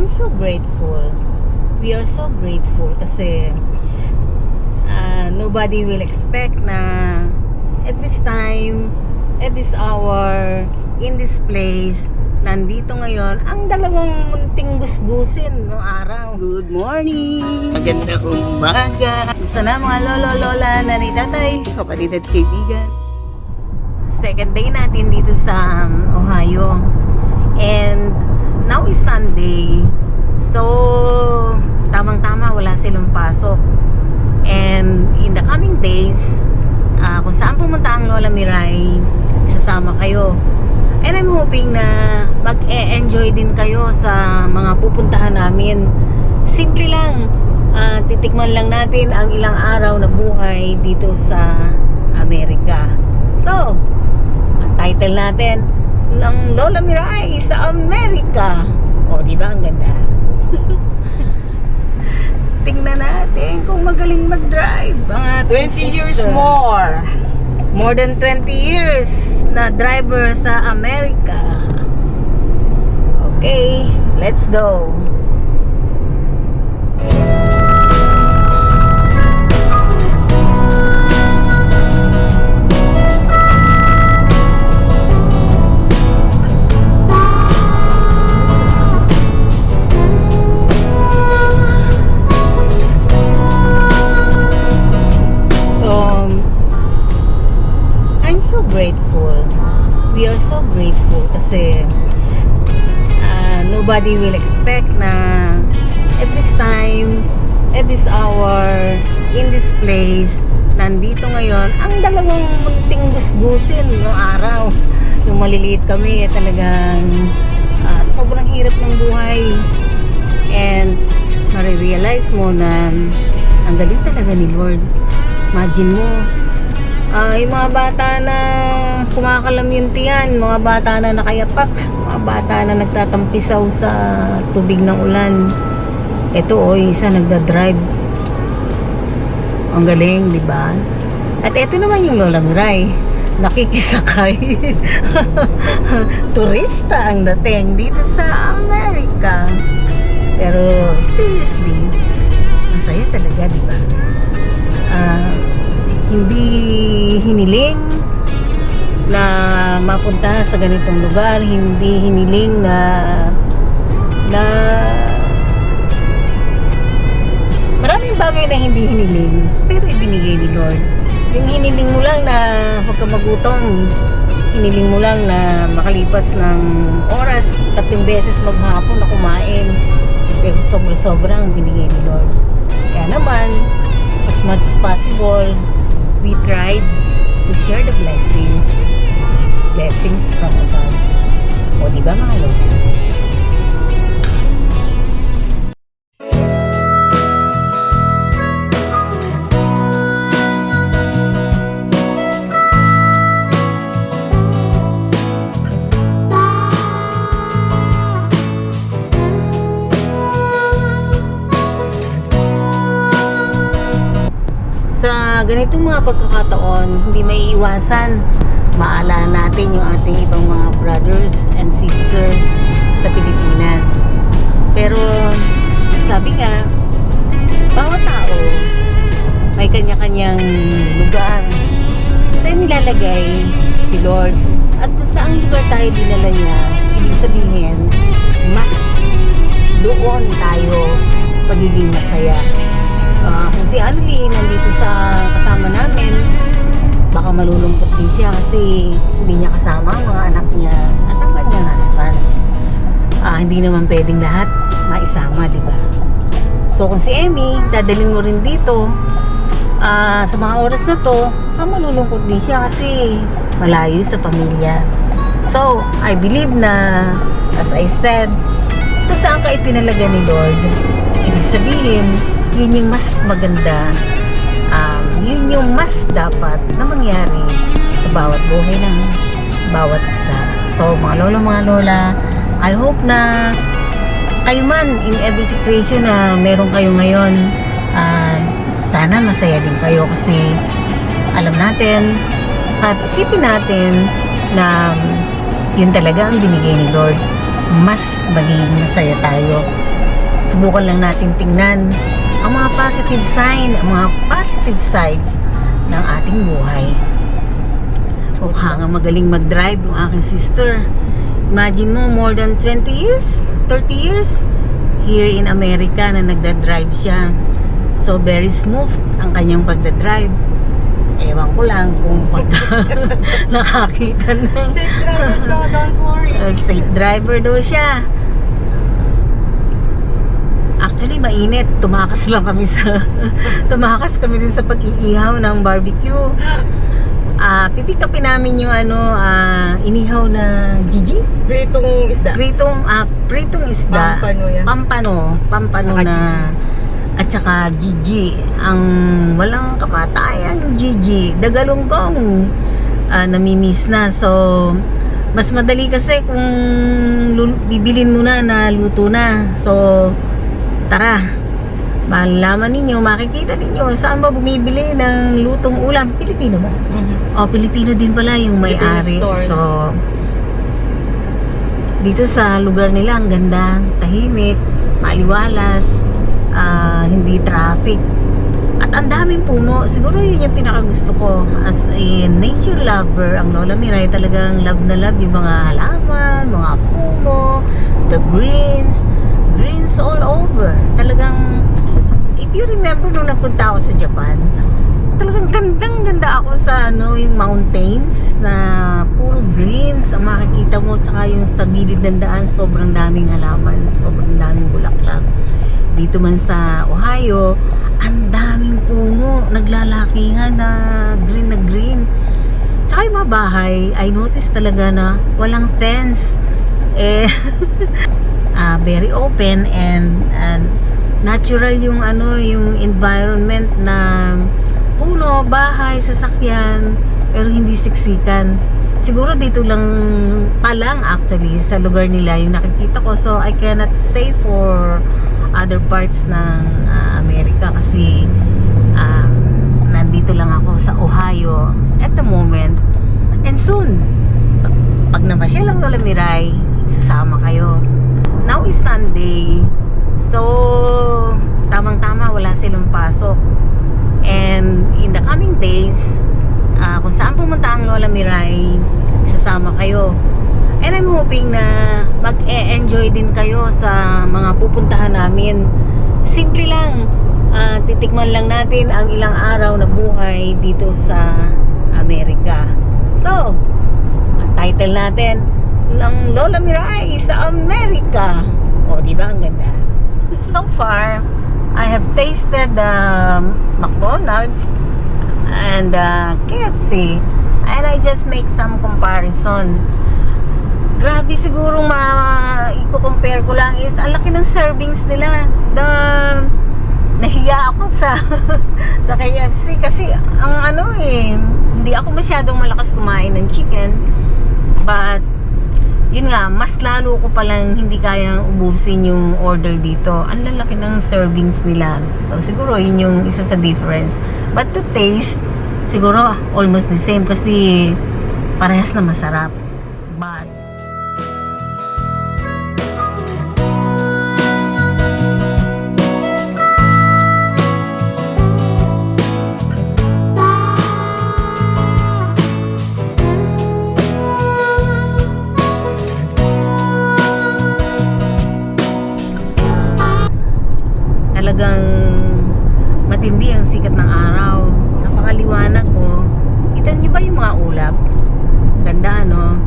I'm so grateful. We are so grateful kasi nobody will expect na at this time, at this hour, in this place, nandito ngayon ang dalawang munting gusgusin ng araw. Good morning! Magandang umaga! Gusto na mga lolo-lola, nanay, tatay, kapatid at kaibigan. Second day natin dito sa Ohio. And now is Sunday. So, tamang-tama, wala silang pasok. And in the coming days, kung saan pumunta ang Lola Miray, sasama kayo. And I'm hoping na mag-e-enjoy din kayo sa mga pupuntahan namin. Simple lang, titikman lang natin ang ilang araw na buhay dito sa Amerika. So, ang title natin, ang Lola Miray sa Amerika. O, di ba ang ganda? Tingnan natin kung magaling mag-drive ang ating 20 years sister. More than 20 years na driver sa Amerika. Okay, let's go. Grateful. We are so grateful kasi nobody will expect na at this time, at this hour, in this place, nandito ngayon ang dalawang munting gusgusin ng araw. Yung maliliit kami, talagang sobrang hirap ng buhay. And marirealize mo na ang galing talaga ni Lord. Imagine mo, yung mga bata na kumakalamyuntian, mga bata na nakayapak, mga bata na nagtatampisaw sa tubig ng ulan. Ito isa nagda-drive. Ang galing, di ba? At ito naman yung Lola Miray, nakikisakay. Turista ang dating dito sa Amerika. Pero seriously, masaya talaga, di ba? Hindi hiniling na mapunta sa ganitong lugar, hindi hiniling na maraming bagay na hindi hiniling, pero ibinigay ni Lord. Yung hiniling mo lang na huwag ka magutom, hiniling mo lang na makalipas ng oras, 3 beses maghapon na kumain, pero sobrang binigay ni Lord. Kaya naman, as much as possible, we tried to share the blessings from above. O di ba mga lola? Sa ganitong mga pagkakataon, hindi may iwasan maalala natin yung ating ibang mga brothers and sisters sa Pilipinas. Pero sabi nga, bawat tao may kanya-kanyang lugar na nilalagay si Lord. At kung saang lugar tayo dinala niya, ibig sabihin, mas doon tayo pagiging masaya. Kung si Annalyn nandito sa kasama namin, baka malulungkot din siya kasi hindi niya kasama ang mga anak niya at ang kanyang husband. Hindi naman pwedeng lahat maisama, di ba? So kung si Emmy, dadalhin mo rin dito, sa mga oras na to, malulungkot din siya kasi malayo sa pamilya. So I believe na, as I said, kung saan ka ipinalaga ni Lord, ibig sabihin, yun yung mas maganda, yun yung mas dapat na mangyari sa bawat buhay ng bawat isa. So mga lola, I hope na kayo man in every situation na meron kayo ngayon, sana masaya din kayo kasi alam natin at isipin natin na yun talaga ang binigay ni Lord. mas magiging masaya tayo. Subukan lang natin tingnan ang mga positive sign, ang mga positive sides ng ating buhay. Mukha nga magaling mag-drive yung aking sister. Imagine mo, more than 20 years, 30 years here in America na nagda-drive siya. So, very smooth ang kanyang pagda-drive. Ewan ko lang kung pagka nakakita na. Safe driver daw, don't worry. Safe driver daw siya. Actually, mainit. Tumakas kami din sa pag-iihaw ng barbecue. Pipick upin namin yung inihaw na Gigi. Pritong isda. Pritong isda. Pampano yan. Pampano Saka na. Gigi. At saka Gigi. Ang walang kapatayan Gigi. Dagalunggong. Namimiss na. So, mas madali kasi kung bibilin mo na luto na. So, tara. Malalaman ninyo, makikita ninyo saan ba bumibili ng lutong ulam. Pilipino ba? O, Pilipino din pala yung may-ari. So, dito sa lugar nila, ang ganda, tahimik, maliwalas, hindi traffic. At ang daming puno. Siguro yun yung pinakagusto ko. As a nature lover, ang Lola Miray talagang love na love yung mga halaman, mga puno, the greens all over. Talagang, if you remember nung nagpunta ako sa Japan, talagang gandang-ganda ako sa yung mountains na puro greens ang makikita mo, tsaka yung sa gilid ng daan, sobrang daming halaman, sobrang daming bulaklak. Dito man sa Ohio, ang daming puno, naglalakihan na green. Tsaka yung mga bahay, I noticed talaga na walang fence. Very open and natural yung yung environment na puno, bahay, sasakyan, pero hindi siksikan. Siguro dito lang palang actually sa lugar nila yung nakikita ko. So I cannot say for other parts ng Amerika kasi nandito lang ako sa Ohio at the moment. And soon, pag namasya lang Lola Miray, sasama kayo. Now is Sunday. So, tamang-tama, wala silang pasok. And in the coming days, kung saan pumunta ang Lola Miray, sasama kayo. And I'm hoping na mag-e-enjoy din kayo sa mga pupuntahan namin. Simple lang, titikman lang natin ang ilang araw na buhay dito sa Amerika. So, ang title natin, ang Lola Miray sa Amerika. O, di ba ang ganda? So far, I have tasted the McDonald's and KFC, and I just make some comparison. Grabe, siguro i-compare ko lang is ang laki ng servings nila. Nahiya ako sa sa KFC kasi ang hindi ako masyadong malakas kumain ng chicken, but yun nga, mas lalo ko palang hindi kayang ubusin yung order dito. Ang lalaki ng servings nila. So, siguro yun yung isa sa difference. But the taste, siguro almost the same kasi parehas na masarap. But talagang matindi ang sikat ng araw. Napakaliwanag ko. Kita niyo ba yung mga ulap? Ganda, no?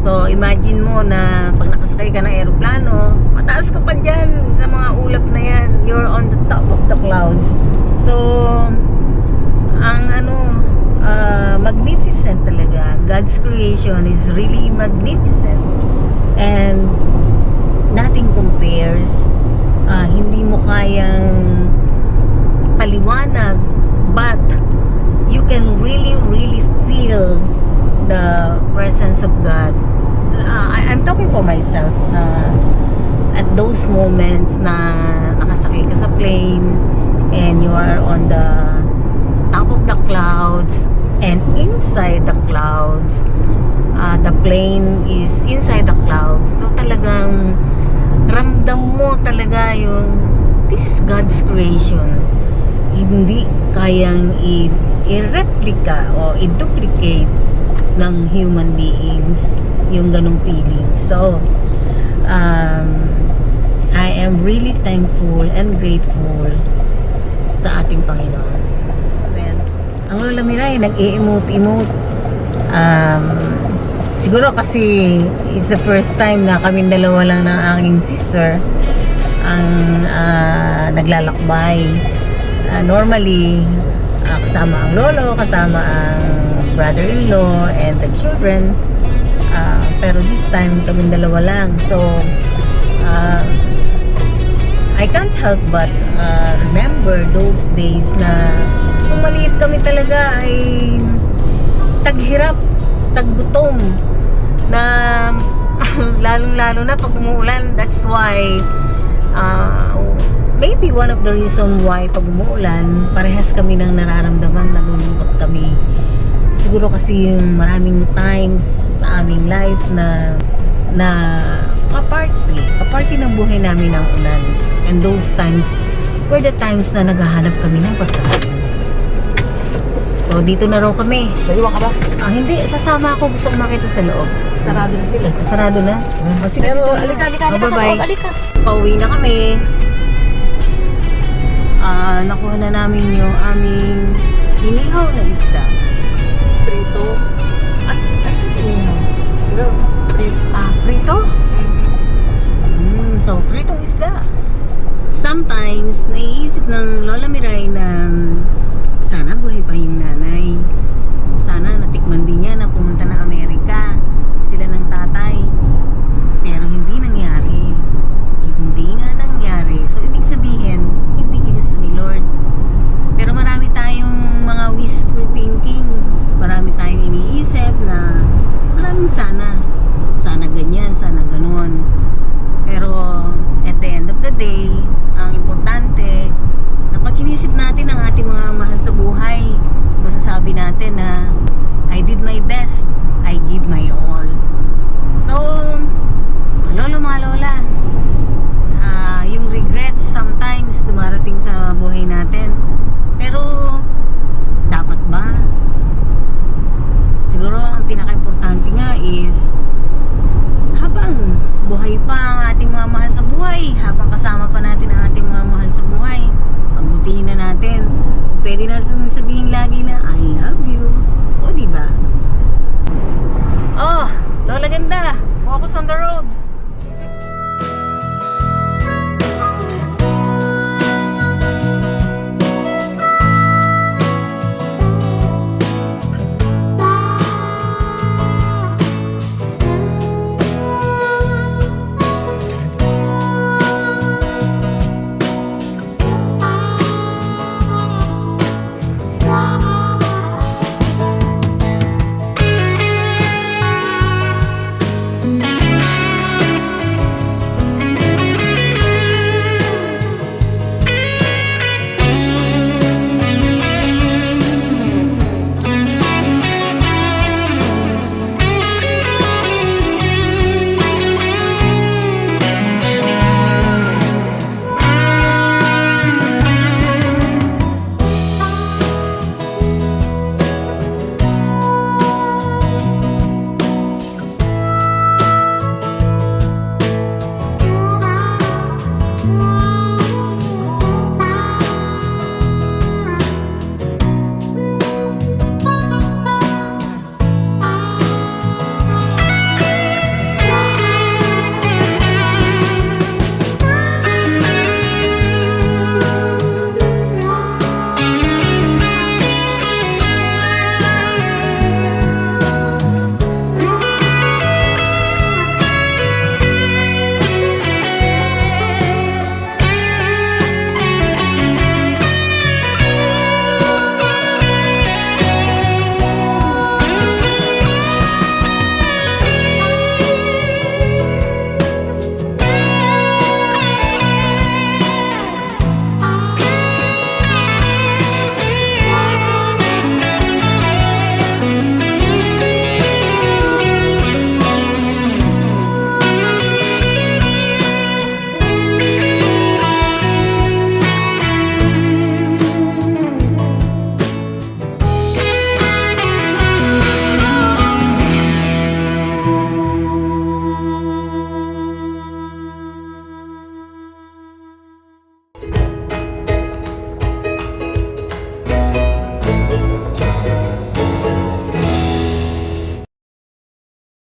So, imagine mo na pag nakasakay ka ng aeroplano, mataas ka pa dyan sa mga ulap na yan. You're on the top of the clouds. So, ang magnificent talaga. God's creation is really magnificent. And nothing compares. Hindi mo kayang paliwanag, but you can really feel the presence of God. I'm talking for myself. At those moments na nakasakay ka sa plane and you are on the top of the clouds, And inside the clouds, the plane is inside the clouds. So talagang ramdam mo talaga yung this is God's creation. Hindi kayang i-replica o i-duplicate ng human beings yung ganong feelings. So I am really thankful and grateful sa ating Panginoon. Amen. Ang Lola Miray nag-i-emote-emote. Siguro kasi it's the first time na kaming dalawa lang ng aking sister ang naglalakbay. Normally, kasama ang lolo, kasama ang brother-in-law and the children. Pero this time kaming dalawa lang. So, I can't help but remember those days na nung maliit kami talaga ay taghirap, taggutom na lalong-lalo na pag umuulan. That's why maybe one of the reason why pag umuulan parehas kami nang nararamdaman, nalulungkot kami. Siguro kasi yung maraming times sa aming life na kaparty ng buhay namin ang ulan. And those times were the times na naghahanap kami ng pagkain. So, dito na raw kami. Naiwan ka ba? Hindi, sasama ako. Gusto ko makita sa loob. Sarado na sila. Sarado na? Sige. Pero alika sa bye-bye. loob, alika. Pauwi na kami. Nakuha na namin yung aming inihaw na isda. Prito. Ay, ito inihaw. No, prito. Prito? So, pritong isda. Sometimes, naiisip ng Lola Miray na sana buhay pa yung nanay. Sana natikman din niya na pumunta na Amerika. Sila ng tatay. Pero hindi nangyari. Hindi nga nangyari. So, ibig sabihin, hindi ginusto ni Lord. Pero marami tayong mga wishful thinking. Marami tayong iniisip na maraming sana. Sana ganyan, sana ganon. Pero at the end of the day, ang importante na pag inisip natin ang ating mga mahal sa buhay, masasabi natin na I did my best, I give my